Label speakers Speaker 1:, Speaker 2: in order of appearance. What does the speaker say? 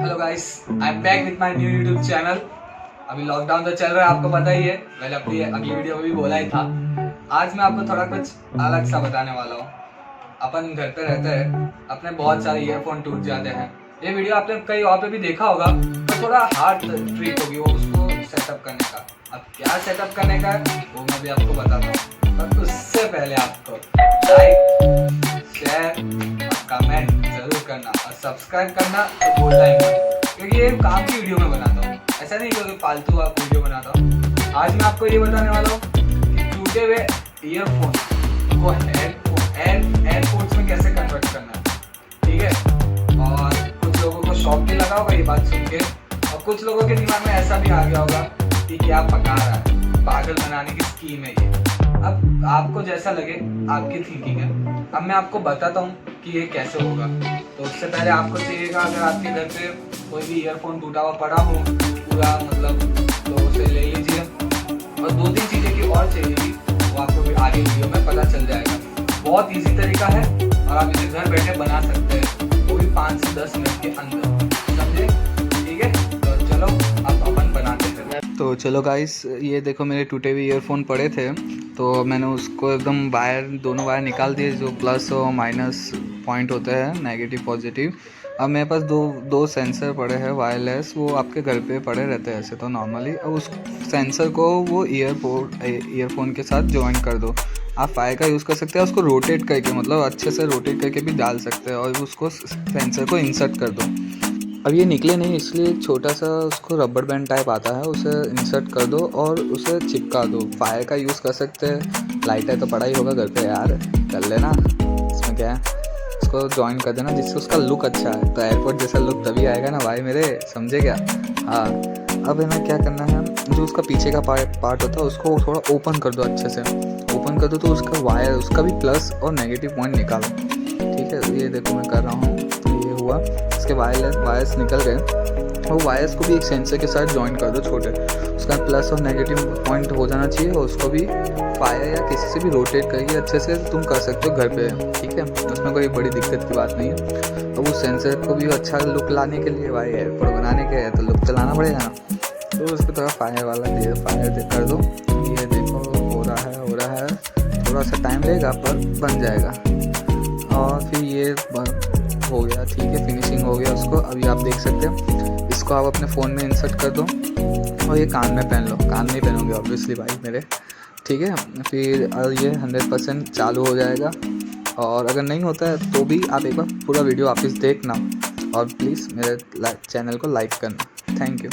Speaker 1: Hello guys, I am back with my new YouTube channel. अभी lockdown तो चल रहा है, आपको पता ही है। मैंने अपनी अगली वीडियो में भी बोला ही था। आज मैं आपको थोड़ा कुछ अलग सा बताने वाला हूँ। अपन घर पे रहते हैं, अपने बहुत सारे ईयरफोन टूट जाते हैं। ये वीडियो आपने कहीं और पे भी देखा होगा, तो थोड़ा हार्ड ट्रिक होगी वो उसको सेटअप करने का। अब क्या सेटअप करने का है वो मैं भी आपको बताता हूँ, पर उससे पहले आपको लाइक, शेयर, कमेंट जरूर करना और सब्सक्राइब करना तो भूलना ही मत, क्योंकि ये काम की वीडियो में बनाता हूँ, ऐसा नहीं क्योंकि फालतू आप वीडियो बनाता हूँ। आज मैं आपको ये बताने वाला हूँ कि टूटे हुए ईयरफोन को एयरपोर्ट्स में कैसे कन्वर्ट करना है, ठीक है। और कुछ लोगों को शॉक भी लगा होगा ये बात सुन के, और कुछ लोगों के दिमाग में ऐसा भी आ गया होगा कि क्या पका रहा है, पागल बनाने की स्कीम है ये। अब आपको जैसा लगे, आपकी थिंकिंग है। अब मैं आपको बताता हूँ कि ये कैसे होगा। तो उससे पहले आपको चाहिएगा, अगर आपके घर पे कोई भी ईयरफोन टूटा हुआ पड़ा हो पूरा तो उसे ले लीजिए। और 2-3 चीज़ें की और चाहिए, वो आपको भी आगे वीडियो में पता चल जाएगा। बहुत इजी तरीका है और आप इसे घर बैठे बना सकते हैं, वो भी 5 से 10 मिनट के अंदर, समझे? ठीक है, तो चलो अब अपन बनाते हैं। तो चलो गाइस, ये देखो मेरे टूटे हुए ईयरफोन पड़े थे, तो मैंने उसको एकदम दोनों वायर निकाल दिए, जो प्लस और माइनस पॉइंट होते हैं, नेगेटिव पॉजिटिव। अब मेरे पास दो सेंसर पड़े हैं वायरलेस, वो आपके घर पे पड़े रहते हैं ऐसे तो नॉर्मली। अब उस सेंसर को वो ईयरफोन के साथ ज्वाइन कर दो। आप फायर का यूज़ कर सकते हैं, उसको रोटेट करके, मतलब अच्छे से रोटेट करके भी डाल सकते हैं, और उसको सेंसर को इंसर्ट कर दो। अब ये निकले नहीं, इसलिए एक छोटा सा उसको रबर बैंड टाइप आता है, उसे इंसर्ट कर दो और उसे चिपका दो। फायर का यूज़ कर सकते हैं, लाइटर तो पड़ा ही होगा घर पे यार, कर लेना, इसमें क्या है। उसको ज्वाइन कर देना जिससे उसका लुक अच्छा है, तो एयरपोर्ट जैसा लुक तभी आएगा ना भाई मेरे, समझे क्या? हाँ, अब हमें क्या करना है, जो उसका पीछे का पार्ट होता है उसको थोड़ा ओपन कर दो, अच्छे से ओपन कर दो, तो उसका वायर, उसका भी प्लस और नेगेटिव पॉइंट निकालो। ठीक है, ये देखो मैं कर रहा हूँ, ये हुआ। इसके वायर्स निकल गए, और वायर्स को भी एक सेंसर के साथ ज्वाइन कर दो छोटे, उसका प्लस और नेगेटिव पॉइंट हो जाना चाहिए, और उसको भी फायर या किसी से भी रोटेट करके अच्छे से तुम कर सकते हो घर पे, ठीक है। उसमें कोई बड़ी दिक्कत की बात नहीं है। तो उस सेंसर को भी अच्छा लुक लाने के लिए, भाई एयरपोर्ट बनाने के है तो लुक तो लाना पड़ेगा ना, तो उस पर थोड़ा फायर वाला फायर कर दो। ये देखो हो रहा है, थोड़ा सा टाइम लगेगा पर बन जाएगा। और फिर ये हो गया, ठीक है, फिनिशिंग हो गया उसको। अभी आप देख सकते हैं, इसको आप अपने फ़ोन में इंसर्ट कर दो और ये कान में पहन लो। कान में ही पहनोगे ऑब्वियसली भाई मेरे, ठीक है। फिर ये 100% चालू हो जाएगा, और अगर नहीं होता है तो भी आप एक बार पूरा वीडियो वापस देखना, और प्लीज़ मेरे चैनल को लाइक करना। Thank you.